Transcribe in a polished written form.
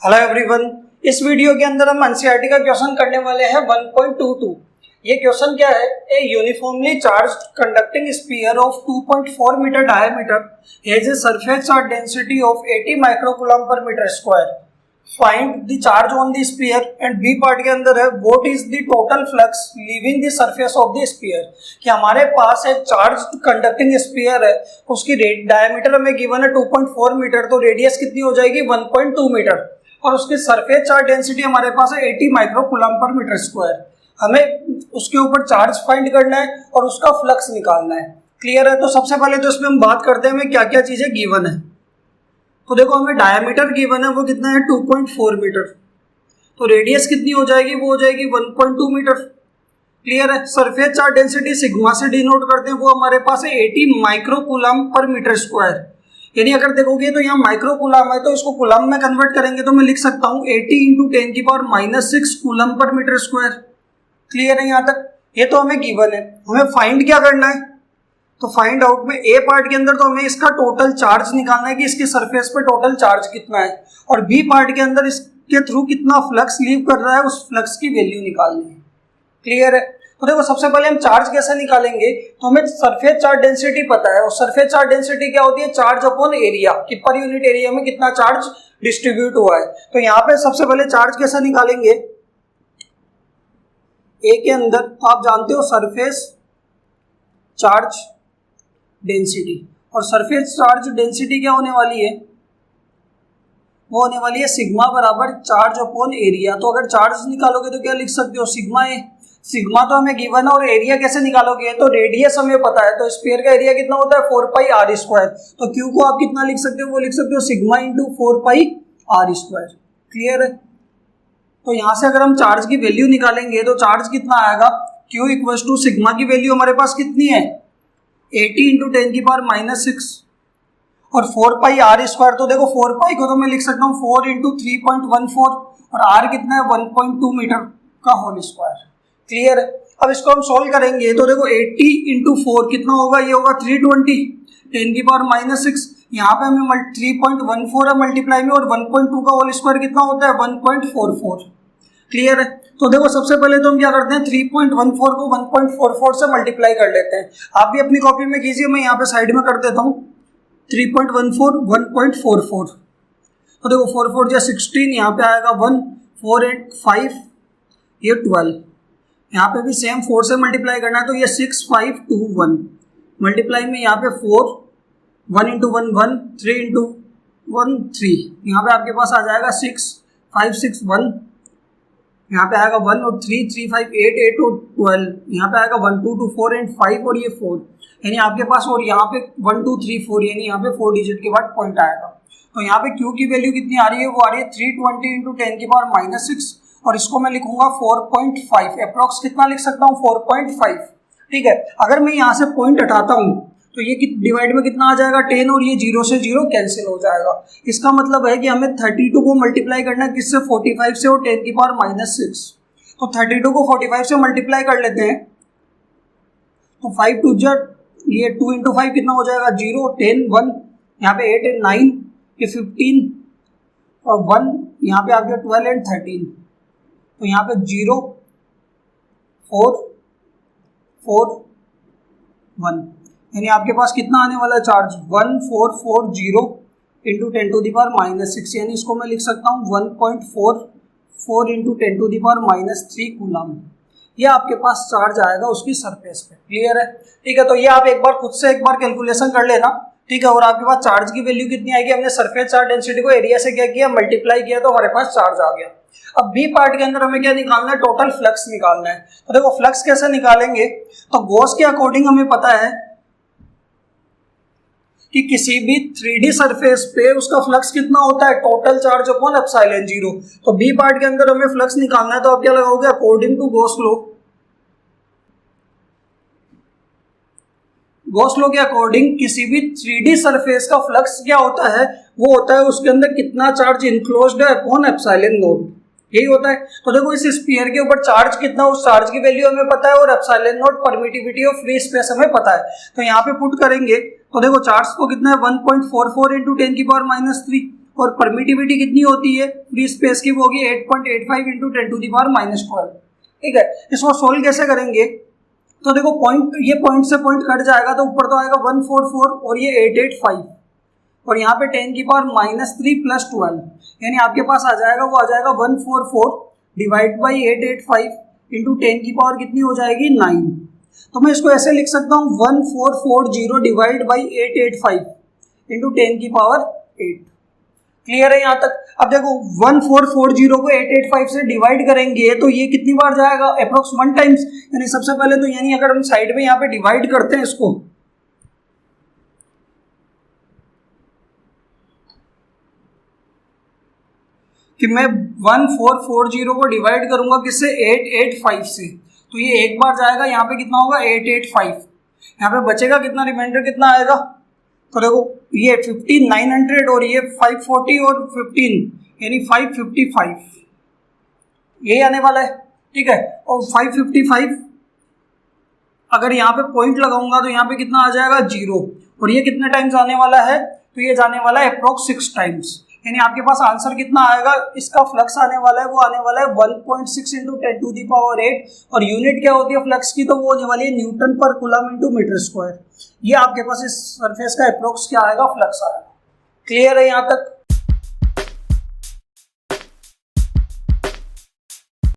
Hello everyone, इस video के अंदर हम एनसीईआरटी का क्वेश्चन करने वाले हैं 1.22। ये क्वेश्चन क्या है? A uniformly charged conducting sphere of 2.4 metre diameter has a surface charge density of 80 microcoulomb per metre square. Find the charge on the sphere and B part के अंदर है what is the total flux leaving the surface of the sphere. कि हमारे पास एक charge conducting sphere है, उसकी diameter हमें given है 2.4 मीटर, तो रेडियस कितनी हो जाएगी 1.2 मीटर, और उसकी सरफेस चार्ज डेंसिटी हमारे पास है 80 माइक्रोकूलम पर मीटर स्क्वायर। हमें उसके ऊपर चार्ज फाइंड करना है और उसका फ्लक्स निकालना है। क्लियर है? तो सबसे पहले तो इसमें हम बात करते हैं हमें क्या क्या चीजें गिवन है। तो देखो, हमें डायमीटर गिवन है, वो कितना है 2.4 मीटर, तो रेडियस कितनी हो जाएगी, वो हो जाएगी 1.2 मीटर। क्लियर है? सरफेस चार्ज डेंसिटी सिग्मा से डिनोट करते हैं, वो हमारे पास है 80 माइक्रोकूलम पर मीटर स्क्वायर। यानी अगर देखोगे तो यहाँ माइक्रोकूलम है, तो इसको कूलम में कन्वर्ट करेंगे तो मैं लिख सकता हूँ 80 × 10⁻⁻6 coulomb per metre square. Clear है यहाँ तक? ये तो हमें गिवन है। हमें फाइंड क्या करना है? तो फाइंड आउट में ए पार्ट के अंदर तो हमें इसका टोटल चार्ज निकालना है कि इसकी सरफेस पे टोटल चार्ज कितना है, और बी पार्ट के अंदर इसके थ्रू कितना फ्लक्स लीव कर रहा है, उस फ्लक्स की वैल्यू निकालनी है। क्लियर है? तो देखो, सबसे पहले हम चार्ज कैसे निकालेंगे, तो हमें सरफेस चार्ज डेंसिटी पता है, और सरफेस चार्ज डेंसिटी क्या होती है? चार्ज अपॉन एरिया, कि पर यूनिट एरिया में कितना चार्ज डिस्ट्रीब्यूट हुआ है। तो यहाँ पे सबसे पहले चार्ज कैसे निकालेंगे, ए के अंदर आप जानते हो सरफेस चार्ज डेंसिटी, और सरफेस चार्ज डेंसिटी क्या होने वाली है, वो होने वाली है सिग्मा बराबर चार्ज अपॉन एरिया। तो अगर चार्ज निकालोगे तो क्या लिख सकते हो, सिग्मा ए। सिग्मा तो हमें गिवन है, और एरिया कैसे निकालोगे, तो रेडियस हमें पता है, तो स्फीयर का एरिया कितना होता है 4πr²। तो क्यू को आप कितना लिख सकते हो, वो लिख सकते हो सिग्मा × 4πr²। क्लियर है? तो यहां से अगर हम चार्ज की वैल्यू निकालेंगे तो चार्ज कितना आएगा, Q = सिग्मा की वैल्यू हमारे पास कितनी है 80 × 10⁻⁻6 और 4πr²। तो देखो 4π को तो मैं लिख सकता हूँ 4 × 3.14, और r कितना है 1.2 मीटर का होल स्क्वायर। क्लियर है? अब इसको हम सोल्व करेंगे तो देखो 80 × 4 कितना होगा, ये होगा 320 10⁻⁻6। यहाँ पे हमें 3.14 है मल्टीप्लाई में, और 1.2 का होल स्क्वायर कितना होता है 1.44। क्लियर है? तो देखो, सबसे पहले तो हम क्या करते हैं 3.14 को 1.44 से मल्टीप्लाई कर लेते हैं। आप भी अपनी कॉपी में कीजिए, मैं यहाँ पे साइड में कर देता हूँ 3.14 1.44। तो देखो 4 4 या 16, यहाँ पे आएगा 1, 4 8 5, ये 12। यहाँ पे भी सेम 4 से मल्टीप्लाई करना है, तो ये 6 5 2 1 मल्टीप्लाई में यहाँ पे 4 1 × 1 1 3 × 1 3। यहाँ पे आपके पास आ जाएगा 6 5 6 1, यहाँ पे आएगा 1 और 3 3 5 8 8 और 12। यहाँ पे आएगा 1 2 2 4 एंड 5 और ये 4, यानी आपके पास, और यहाँ पे 1 2 3 4, यानी यहाँ पे 4 डिजिट के बाद पॉइंट आएगा। तो यहाँ पे Q की वैल्यू कितनी आ रही है, वो आ रही है 320 × 10⁻⁻6, और इसको मैं लिखूंगा 4.5। अप्रॉक्स कितना लिख सकता हूँ 4.5। ठीक है? अगर मैं यहाँ से पॉइंट हटाता हूँ तो ये डिवाइड में कितना आ जाएगा 10, और ये 0 से 0 कैंसिल हो जाएगा। इसका मतलब है कि हमें 32 को मल्टीप्लाई करना है किससे, 45 से, और 10⁻⁻6। तो 32 को 45 से मल्टीप्लाई कर लेते हैं, तो 5 2 ये 2 × 5 कितना हो जाएगा 0 10 1, यहाँ पे 8 एंड 9, ये 15 और 1, यहाँ पे आ गया 12 एंड 13। तो यहाँ पे 0 4 4 1, यानी आपके पास कितना आने वाला है चार्ज 1440 × 10⁻⁻6, यानी इसको मैं लिख सकता हूँ 1.44 × 10⁻³ कूलम। ये आपके पास चार्ज आएगा उसकी सरफेस पे। क्लियर है? ठीक है? तो ये आप एक बार खुद से एक बार कैलकुलेशन कर लेना। ठीक है? और आपके पास चार्ज की वैल्यू कितनी आएगी, हमने सरफेस चार्ज डेंसिटी को एरिया से क्या किया, मल्टीप्लाई किया, तो हमारे पास चार्ज आ गया। अब बी पार्ट के अंदर हमें क्या निकालना है, टोटल फ्लक्स निकालना है। तो देखो फ्लक्स कैसे निकालेंगे, तो गॉस के अकॉर्डिंग हमें पता है कि किसी भी 3D सरफेस पे उसका फ्लक्स कितना होता है, टोटल चार्ज अपॉन एप्सिलॉन 0। तो बी पार्ट के अंदर हमें फ्लक्स निकालना है, तो आप क्या लगाओगे, according to Gauss law. Gauss law के अकॉर्डिंग किसी भी 3D सरफेस का फ्लक्स क्या होता है, वो होता है उसके अंदर कितना चार्ज इनक्लोज्ड है अपॉन एप्सिलॉन नॉट। यही होता है। तो देखो इस स्फीयर के ऊपर चार्ज कितना, उस चार्ज की वैल्यू हमें पता है, और epsilon not permittivity of free space हमें पता है। तो यहाँ पे पुट करेंगे तो देखो चार्ज को कितना है 1.44 × 10⁻³ और परमिटिविटी कितनी होती है फ्री स्पेस की, वो होगी 8.85 इंटू 10⁻⁻12। ठीक है, इसको सोल्व कैसे करेंगे? तो देखो पॉइंट, ये पॉइंट से पॉइंट कट जाएगा तो ऊपर तो आएगा 144 और ये 885 और यहाँ पे 10⁻³ प्लस 12, यानी आपके पास आ जाएगा, वो आ जाएगा 144 डिवाइड बाई 885 इंटू 10 कितनी हो जाएगी 9। तो मैं इसको ऐसे लिख सकता हूँ 1440 डिवाइड बाई 885 इंटू 10⁸। क्लियर है यहाँ तक? अब देखो 1440 को 885 से डिवाइड करेंगे तो ये कितनी बार जाएगा? Approx 1 times. यानी सबसे पहले तो यानी अगर हम साइड में यहाँ पे डिवाइड करते हैं इसको, कि मैं 1440 को डिवाइड करूंगा किससे? 885 से, तो ये एक बार जाएगा, यहाँ पे कितना होगा 885, यहाँ पे बचेगा कितना, रिमाइंडर कितना आएगा? तो देखो ये 15,900 और ये 540 और 15 यानी 555 ये आने वाला है। ठीक है, और 555 अगर यहाँ पे पॉइंट लगाऊंगा तो यहाँ पे कितना आ जाएगा 0, और ये कितने टाइम्स आने वाला है? तो ये जाने वाला है अप्रोक्स 6 टाइम्स। यानी आपके पास आंसर कितना आएगा? इसका फ्लक्स आने वाला है, वो आने वाला है 1.6 इंटू 10⁸ और यूनिट क्या होती है फ्लक्स की? तो वो होने वाली है न्यूटन पर कूलम इंटू मीटर स्क्वायर। ये आपके पास इस सरफेस का अप्रोक्स क्या आएगा? फ्लक्स आएगा। क्लियर है यहाँ तक?